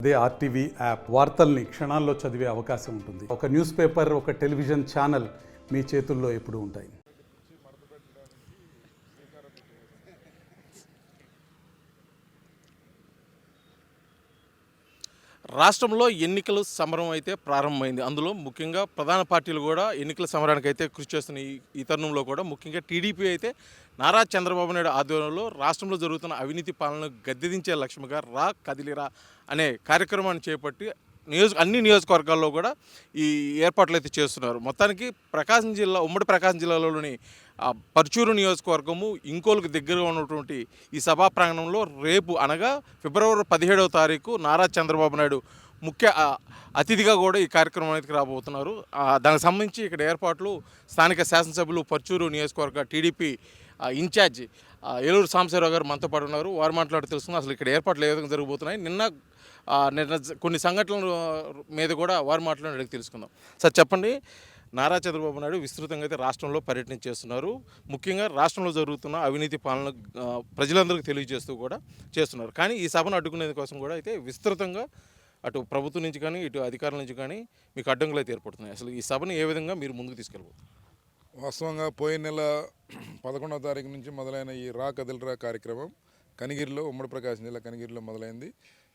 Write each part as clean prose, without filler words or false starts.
అదే RTV app వార్తల్ని క్షణాల్లో చదివే అవకాశం ఉంటుంది. ఒక న్యూస్ పేపర్, ఒక టెలివిజన్ ఛానల్ మీ చేతుల్లో ఎప్పుడూ ఉంటాయి. రాష్ట్రంలో ఎన్నికల సమరం అయితే ప్రారంభమైంది. అందులో ముఖ్యంగా ప్రధాన పార్టీలు కూడా ఎన్నికల సమరానికి అయితే కృషి చేస్తున్న ఈ తరుణంలో కూడా ముఖ్యంగా టీడీపీ అయితే నారా చంద్రబాబు నాయుడు ఆధ్వర్యంలో రాష్ట్రంలో జరుగుతున్న అవినీతి పాలనను గద్దెదించే లక్ష్యంగా రా కదిలిరా అనే కార్యక్రమాన్ని చేపట్టి అన్ని నియోజకవర్గాల్లో కూడా ఈ ఏర్పాట్లు అయితే చేస్తున్నారు. మొత్తానికి ఉమ్మడి ప్రకాశం జిల్లాలోని పర్చూరు నియోజకవర్గము ఇంకోలుకు దగ్గరగా ఉన్నటువంటి ఈ సభా ప్రాంగణంలో రేపు అనగా ఫిబ్రవరి 17వ తారీఖు నారా చంద్రబాబు నాయుడు ముఖ్య అతిథిగా కూడా ఈ కార్యక్రమం అయితే రాబోతున్నారు. దానికి సంబంధించి ఇక్కడ ఏర్పాట్లు స్థానిక శాసనసభ్యులు పర్చూరు నియోజకవర్గ టీడీపీ ఇన్ఛార్జి ఏలూరు సాంబశివరావు గారు మనతో పాటు ఉన్నారు. వారు మాట్లాడి తెలుసుకున్నారు అసలు ఇక్కడ ఏర్పాట్లు ఏ విధంగా జరగబోతున్నాయి, నిన్న కొన్ని సంఘటనల మీద కూడా వారు మాట్లాడి తెలుసుకుందాం. సార్ చెప్పండి, నారా చంద్రబాబు నాయుడు విస్తృతంగా అయితే రాష్ట్రంలో పర్యటన చేస్తున్నారు. ముఖ్యంగా రాష్ట్రంలో జరుగుతున్న అవినీతి పాలన ప్రజలందరికీ తెలియజేస్తూ కూడా చేస్తున్నారు. కానీ ఈ సభను అడ్డుకునేది కోసం కూడా అయితే విస్తృతంగా అటు ప్రభుత్వం నుంచి కానీ ఇటు అధికారుల నుంచి కానీ మీకు అడ్డంకులు అయితే ఏర్పడుతున్నాయి. అసలు ఈ సభను ఏ విధంగా మీరు ముందుకు తీసుకెళ్ళబోతున్నారు? వాస్తవంగా పోయిన నెల 11వ తారీఖు నుంచి మొదలైన ఈ రా కదిలిరా కార్యక్రమం కనిగిరిలో, ఉమ్మడి ప్రకాశం జిల్లా కనిగిరిలో మొదలైంది.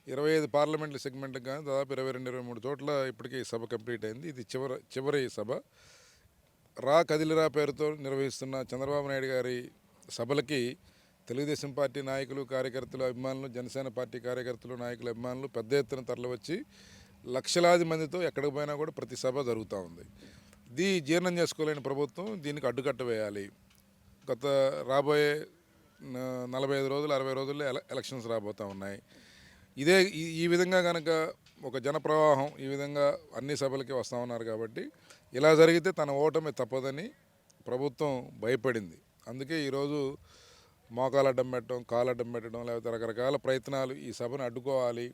25 పార్లమెంట్ల సెగ్మెంట్కి కానీ దాదాపు 22-23 చోట్ల ఇప్పటికీ ఈ సభ కంప్లీట్ అయింది. ఇది చివరి సభ. రా కదిలిరా పేరుతో నిర్వహిస్తున్న చంద్రబాబు నాయుడు గారి సభలకి తెలుగుదేశం పార్టీ నాయకులు, కార్యకర్తలు, అభిమానులు, జనసేన పార్టీ కార్యకర్తలు, నాయకులు, అభిమానులు పెద్ద ఎత్తున తరలివచ్చి లక్షలాది మందితో ఎక్కడికి పోయినా కూడా ప్రతి సభ జరుగుతూ ఉంది. ఇది జీర్ణం చేసుకోలేని ప్రభుత్వం దీనికి అడ్డుకట్ట వేయాలి. రాబోయే 45 రోజులు 60 రోజుల్లో ఎలక్షన్స్ రాబోతూ ఉన్నాయి. ఈ విధంగా కనుక ఒక జనప్రవాహం ఈ విధంగా అన్ని సభలకి వస్తూ ఉన్నారు కాబట్టి ఇలా జరిగితే తన ఓటమి తప్పదని ప్రభుత్వం భయపడింది. అందుకే ఈరోజు మోకాలు అడ్డం పెట్టడం, కాలు అడ్డం పెట్టడం, లేకపోతే రకరకాల ప్రయత్నాలు ఈ సభను అడ్డుకోవాలి,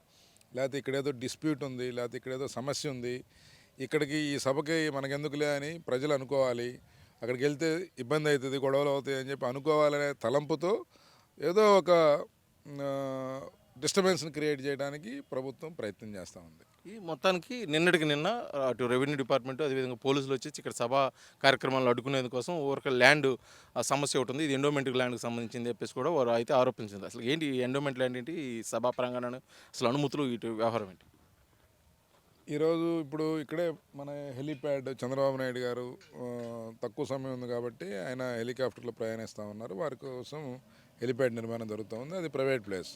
లేకపోతే ఇక్కడేదో డిస్ప్యూట్ ఉంది, లేకపోతే ఇక్కడేదో సమస్య ఉంది, ఇక్కడికి ఈ సభకి మనకెందుకులే అని ప్రజలు అనుకోవాలి, అక్కడికి వెళ్తే ఇబ్బంది అవుతుంది, గొడవలు అవుతాయి అని చెప్పి అనుకోవాలనే తలంపుతో ఏదో ఒక డిస్టర్బెన్స్ని క్రియేట్ చేయడానికి ప్రభుత్వం ప్రయత్నం చేస్తూ ఉంది. ఈ మొత్తానికి నిన్న అటు రెవెన్యూ డిపార్ట్మెంట్ అదేవిధంగా పోలీసులు వచ్చి ఇక్కడ సభా కార్యక్రమాలను అడ్డుకునేందు కోసం ఒక ల్యాండ్ సమస్య ఒకటి ఉంది, ఇది ఎండోమెంట్ ల్యాండ్కి సంబంధించింది చెప్పేసి కూడా వారు అయితే ఆరోపించింది. అసలు ఏంటి ఎండోమెంట్ ల్యాండ్ ఏంటి, ఈ సభా ప్రాంగణాన్ని అసలు అనుమతులు ఇటు వ్యవహారం ఏంటి? ఈరోజు ఇప్పుడు ఇక్కడే మన హెలీప్యాడ్ చంద్రబాబు నాయుడు గారు తక్కువ సమయం ఉంది కాబట్టి ఆయన హెలికాప్టర్లో ప్రయాణిస్తూ ఉన్నారు. వారి కోసం హెలీప్యాడ్ నిర్మాణం జరుగుతూ ఉంది. అది ప్రైవేట్ ప్లేస్.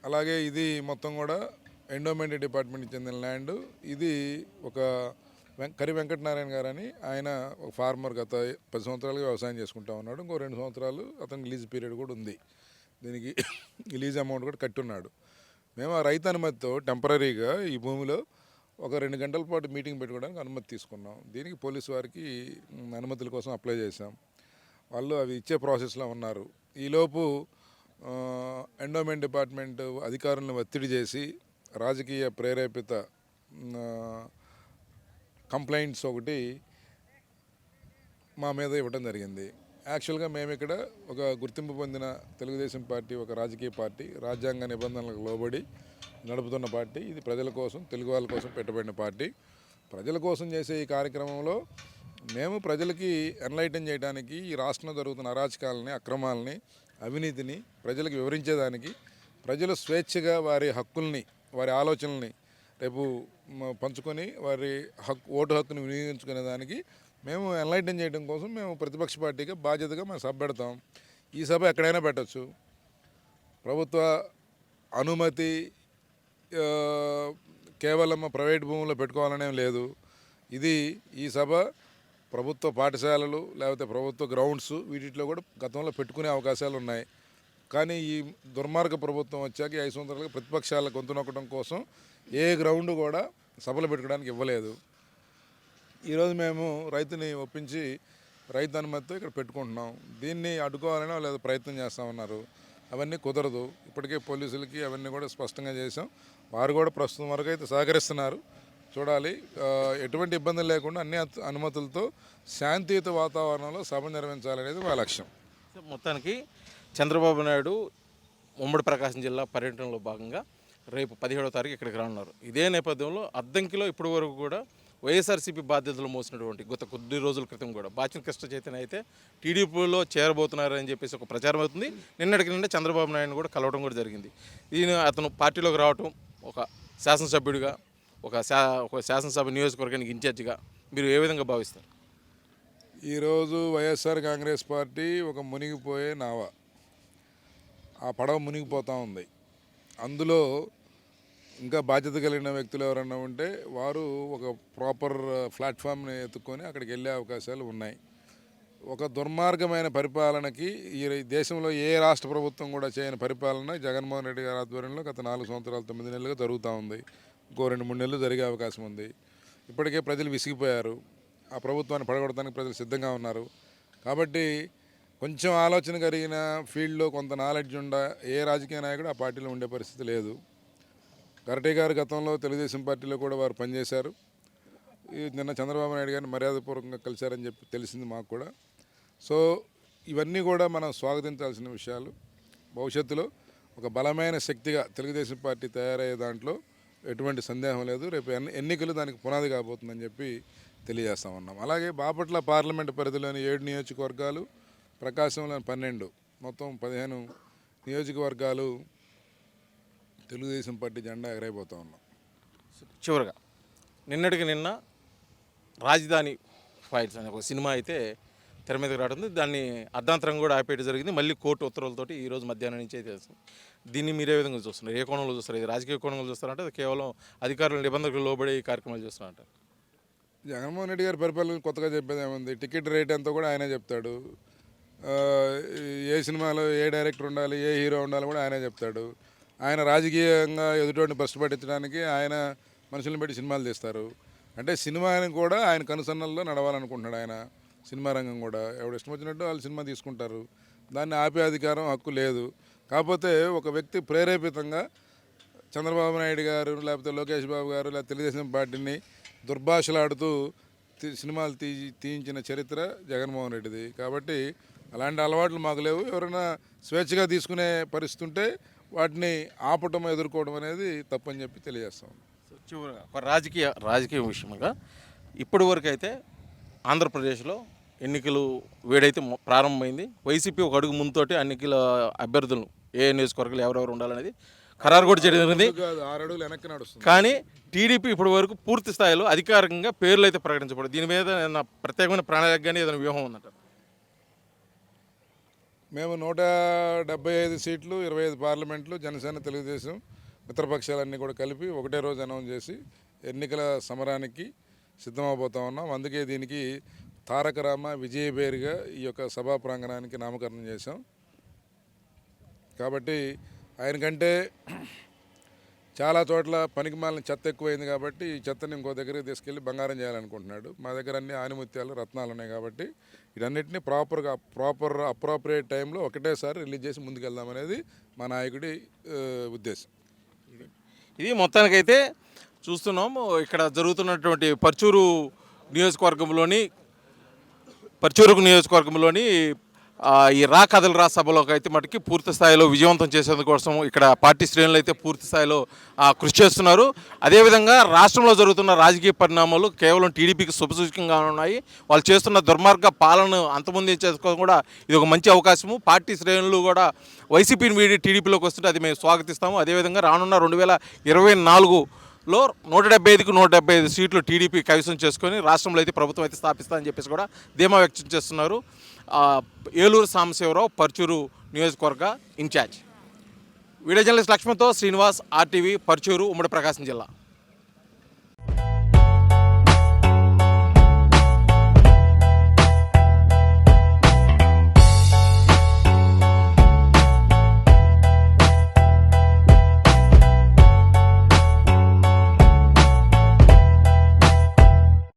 అలాగే ఇది మొత్తం కూడా ఎండోమెంట్ డిపార్ట్మెంట్కి చెందిన ల్యాండ్. ఇది ఒక కరి వెంకటనారాయణ గారు అని ఆయన ఒక ఫార్మర్, గత 10 సంవత్సరాలుగా వ్యవసాయం చేసుకుంటూ ఉన్నాడు. ఇంకో 2 సంవత్సరాలు అతనికి లీజ్ పీరియడ్ కూడా ఉంది. దీనికి లీజ్ అమౌంట్ కూడా కట్టున్నాడు. మేము ఆ రైతు అనుమతితో టెంపరీగా ఈ భూమిలో ఒక 2 గంటల పాటు మీటింగ్ పెట్టుకోవడానికి అనుమతి తీసుకున్నాం. దీనికి పోలీసు వారికి అనుమతుల కోసం అప్లై చేశాం. వాళ్ళు అవి ఇచ్చే ప్రాసెస్లో ఉన్నారు. ఈలోపు ఎండోమెంట్ డిపార్ట్మెంట్ అధికారులను ఒత్తిడి చేసి రాజకీయ ప్రేరేపిత కంప్లైంట్స్ ఒకటి మా మీద ఇవ్వడం జరిగింది. యాక్చువల్గా మేము ఇక్కడ ఒక గుర్తింపు పొందిన తెలుగుదేశం పార్టీ, ఒక రాజకీయ పార్టీ, రాజ్యాంగ నిబంధనలకు లోబడి నడుపుతున్న పార్టీ. ఇది ప్రజల కోసం, తెలుగు వాళ్ళ కోసం పెట్టబడిన పార్టీ. ప్రజల కోసం చేసే ఈ కార్యక్రమంలో మేము ప్రజలకి ఎన్లైటన్ చేయడానికి, ఈ రాష్ట్రంలో జరుగుతున్న అరాచకాలని, అక్రమాలని, అవినీతిని ప్రజలకు వివరించేదానికి, ప్రజలు స్వేచ్ఛగా వారి హక్కుల్ని, వారి ఆలోచనల్ని రేపు పంచుకొని వారి ఓటు హక్కుని వినియోగించుకునేదానికి మేము ఎన్లైటన్ చేయడం కోసం మేము ప్రతిపక్ష పార్టీగా బాధ్యతగా మేము సభ పెడతాం. ఈ సభ ఎక్కడైనా పెట్టచ్చు. ప్రభుత్వ అనుమతి కేవలం ప్రైవేట్ భూముల్లో పెట్టుకోవాలనేం లేదు. ఈ సభ ప్రభుత్వ పాఠశాలలు లేకపోతే ప్రభుత్వ గ్రౌండ్స్ వీటిలో కూడా గతంలో పెట్టుకునే అవకాశాలు ఉన్నాయి. కానీ ఈ దుర్మార్గ ప్రభుత్వం వచ్చాక 5 సంవత్సరాలుగా ప్రతిపక్షాల గొంతు నొక్కడం కోసం ఏ గ్రౌండ్ కూడా సభలు పెట్టుకోవడానికి ఇవ్వలేదు. ఈరోజు మేము రైతుని ఒప్పించి రైతు అనుమతితో ఇక్కడ పెట్టుకుంటున్నాం. దీన్ని అడ్డుకోవాలని వాళ్ళు ప్రయత్నం చేస్తూ ఉన్నారు. అవన్నీ కుదరదు. ఇప్పటికే పోలీసులకి అవన్నీ కూడా స్పష్టంగా చేసాం. వారు కూడా ప్రస్తుతం వరకు అయితే సహకరిస్తున్నారు. చూడాలి. ఎటువంటి ఇబ్బందులు లేకుండా అన్ని అనుమతులతో శాంతియుత వాతావరణంలో సభ నిర్వహించాలనేది మా లక్ష్యం. మొత్తానికి చంద్రబాబు నాయుడు ఉమ్మడి ప్రకాశం జిల్లా పర్యటనలో భాగంగా రేపు 17వ తారీఖు ఇక్కడికి రానున్నారు. ఇదే నేపథ్యంలో అద్దంకిలో ఇప్పటి వరకు కూడా వైఎస్ఆర్సీపీ బాధ్యతలు మోసినటువంటి గత కొద్ది రోజుల క్రితం కూడా బాచిన కృష్ణ చైతన్య అయితే టీడీపీలో చేరబోతున్నారని చెప్పేసి ఒక ప్రచారం అవుతుంది. నిన్నటికి నిన్న చంద్రబాబు నాయుడు కూడా కలవడం కూడా జరిగింది. దీని అతను పార్టీలోకి రావటం, ఒక శాసనసభ్యుడిగా, ఒక శాసనసభ నియోజకవర్గానికి ఇన్ఛార్జిగా మీరు ఏ విధంగా భావిస్తారు? ఈరోజు వైఎస్ఆర్ కాంగ్రెస్ పార్టీ ఒక మునిగిపోయే నావ, ఆ పడవ మునిగిపోతూ ఉంది. అందులో ఇంకా బాధ్యత కలిగిన వ్యక్తులు ఎవరన్నా ఉంటే వారు ఒక ప్రాపర్ ప్లాట్ఫామ్ని ఎత్తుక్కొని అక్కడికి వెళ్ళే అవకాశాలు ఉన్నాయి. ఒక దుర్మార్గమైన పరిపాలనకి ఈ దేశంలో ఏ రాష్ట్ర ప్రభుత్వం కూడా చేయని పరిపాలన జగన్మోహన్ రెడ్డి గారి ఆధ్వర్యంలో గత 4 సంవత్సరాలు 9 నెలలుగా జరుగుతూ ఉంది. ఇంకో 2-3 నెలలు జరిగే అవకాశం ఉంది. ఇప్పటికే ప్రజలు విసిగిపోయారు. ఆ ప్రభుత్వాన్ని పడగొడటానికి ప్రజలు సిద్ధంగా ఉన్నారు. కాబట్టి కొంచెం ఆలోచన కలిగిన ఫీల్డ్లో కొంత నాలెడ్జ్ ఉండ ఏ రాజకీయ నాయకుడు ఆ పార్టీలో ఉండే పరిస్థితి లేదు. కరటే గారు గతంలో తెలుగుదేశం పార్టీలో కూడా వారు పనిచేశారు. నిన్న చంద్రబాబు నాయుడు గారిని మర్యాదపూర్వకంగా కలిశారని చెప్పి తెలిసింది మాకు కూడా. సో ఇవన్నీ కూడా మనం స్వాగతించాల్సిన విషయాలు. భవిష్యత్తులో ఒక బలమైన శక్తిగా తెలుగుదేశం పార్టీ తయారయ్యే దాంట్లో ఎటువంటి సందేహం లేదు. రేపు ఎన్నికలు దానికి పునాది కాబోతుందని చెప్పి తెలియజేస్తా ఉన్నాం. అలాగే బాపట్ల పార్లమెంటు పరిధిలోని 7 నియోజకవర్గాలు, ప్రకాశంలోని 12, మొత్తం 15 నియోజకవర్గాలు తెలుగుదేశం పార్టీ జెండా ఎగరైపోతూ ఉన్నాం. చివరిగా నిన్నటికి నిన్న రాజధాని ఫైల్స్ అనే ఒక సినిమా అయితే తెర మీదకి రావడం, దాన్ని అర్ధాంతరంగా కూడా ఆపేయడం జరిగింది. మళ్ళీ కోర్టు ఉత్తర్వులతోటి ఈరోజు మధ్యాహ్నం నుంచి అయితే తెలుస్తుంది. దీన్ని మీరు ఏ విధంగా చూస్తున్నారు? ఏ కోణంలో చూస్తారు? ఇది రాజకీయ కోణంలో చూస్తారంటే అది కేవలం అధికారుల నిబంధనలకు లోబడి ఈ కార్యక్రమాలు చూస్తున్నారంటారు? జగన్మోహన్ రెడ్డి గారి పరిపాలన కొత్తగా చెప్పేది ఏముంది? టికెట్ రేట్ ఎంతో కూడా ఆయనే చెప్తాడు. ఏ సినిమాలో ఏ డైరెక్టర్ ఉండాలి, ఏ హీరో ఉండాలి కూడా ఆయనే చెప్తాడు. ఆయన రాజకీయంగా ఎదుటోడిని భ్రష్టు పట్టించడానికి ఆయన మనుషులను పెట్టి సినిమాలు తీస్తారు. అంటే సినిమాని కూడా ఆయన కనుసన్నల్లో నడవాలనుకుంటున్నాడు ఆయన. సినిమా రంగం కూడా ఎవడు ఇష్టం వచ్చినట్టు వాళ్ళు సినిమా తీసుకుంటారు. దాన్ని ఆపే అధికారం, హక్కు లేదు. కాకపోతే ఒక వ్యక్తి ప్రేరేపితంగా చంద్రబాబు నాయుడు గారు, లేకపోతే లోకేష్ బాబు గారు, లేకపోతే తెలుగుదేశం పార్టీని దుర్భాషలాడుతూ సినిమాలు తీయించిన చరిత్ర జగన్మోహన్ రెడ్డిది. కాబట్టి అలాంటి అలవాట్లు మాకు లేవు. ఎవరైనా స్వేచ్ఛగా తీసుకునే పరిస్థితి ఉంటే వాటిని ఆపటం, ఎదుర్కోవడం అనేది తప్పని చెప్పి తెలియజేస్తాం. చివరిగా ఒక రాజకీయ విషయంగా ఇప్పటి వరకు అయితే ఆంధ్రప్రదేశ్లో ఎన్నికలు వేడైతే ప్రారంభమైంది. వైసీపీ ఒక అడుగు ముందుతోటి ఎన్నికల అభ్యర్థులను ఏ నియోజకవర్గాలు ఎవరెవరు ఉండాలనేది ఖరారు కూడా చేయడం జరిగింది. 6 అడుగులు వెనక్కి నడుస్తుంది. కానీ టీడీపీ ఇప్పటి వరకు పూర్తి స్థాయిలో అధికారికంగా పేర్లు అయితే ప్రకటించబడదు. దీని మీద ఏదైనా ప్రత్యేకమైన ప్రణాళిక కానీ ఏదైనా వ్యూహం ఉందంట? మేము 175 సీట్లు, 25 పార్లమెంట్లు, జనసేన, తెలుగుదేశం మిత్రపక్షాలన్నీ కూడా కలిపి ఒకటే రోజు అనౌన్స్ చేసి ఎన్నికల సమరానికి సిద్ధమవబోతా ఉన్నాం. అందుకే దీనికి తారక రామ విజయబేరిగా ఈ యొక్క సభా ప్రాంగణానికి నామకరణం చేశాం. కాబట్టి ఆయనకంటే చాలా చోట్ల పనికిమాలిన చెత్త ఎక్కువైంది కాబట్టి ఈ చెత్తని ఇంకో దగ్గరికి తీసుకెళ్ళి బంగారం చేయాలనుకుంటున్నాడు. మా దగ్గర అన్ని ఆనిముత్యాలు, రత్నాలు ఉన్నాయి కాబట్టి వీటన్నిటిని ప్రాపర్ అప్రోప్రియేట్ టైంలో ఒకటేసారి రిలీజ్ చేసి ముందుకెళ్దామనేది మా నాయకుడి ఉద్దేశం. ఇది మొత్తానికైతే చూస్తున్నాము. ఇక్కడ జరుగుతున్నటువంటి పర్చూరు నియోజకవర్గంలోని ఈ రా కదలరా సభలోకి అయితే మటుకి పూర్తి స్థాయిలో విజయవంతం చేసేందుకోసం ఇక్కడ పార్టీ శ్రేణులు అయితే పూర్తి స్థాయిలో కృషి చేస్తున్నారు. అదేవిధంగా రాష్ట్రంలో జరుగుతున్న రాజకీయ పరిణామాలు కేవలం టీడీపీకి శుభసూచకంగా ఉన్నాయి. వాళ్ళు చేస్తున్న దుర్మార్గ పాలనను అంతమొందించేసుకోవడం కూడా ఇది ఒక మంచి అవకాశము. పార్టీ శ్రేణులు కూడా వైసీపీని వీడి టీడీపీలోకి వస్తుంటే అది మేము స్వాగతిస్తాము. అదేవిధంగా రానున్న 2024లో 175కు 175 సీట్లు టీడీపీ కైవసం చేసుకొని రాష్ట్రంలో అయితే ప్రభుత్వం అయితే స్థాపిస్తామని చెప్పేసి కూడా ధీమా వ్యక్తం చేస్తున్నారు. ఏలూరు సాంబశివరావు, పర్చూరు నియోజకవర్గ ఇన్ఛార్జ్. వీడియో జర్నలిస్ట్ లక్ష్మణ్తో శ్రీనివాస్, RTV, పర్చూరు, ఉమ్మడి ప్రకాశం జిల్లా.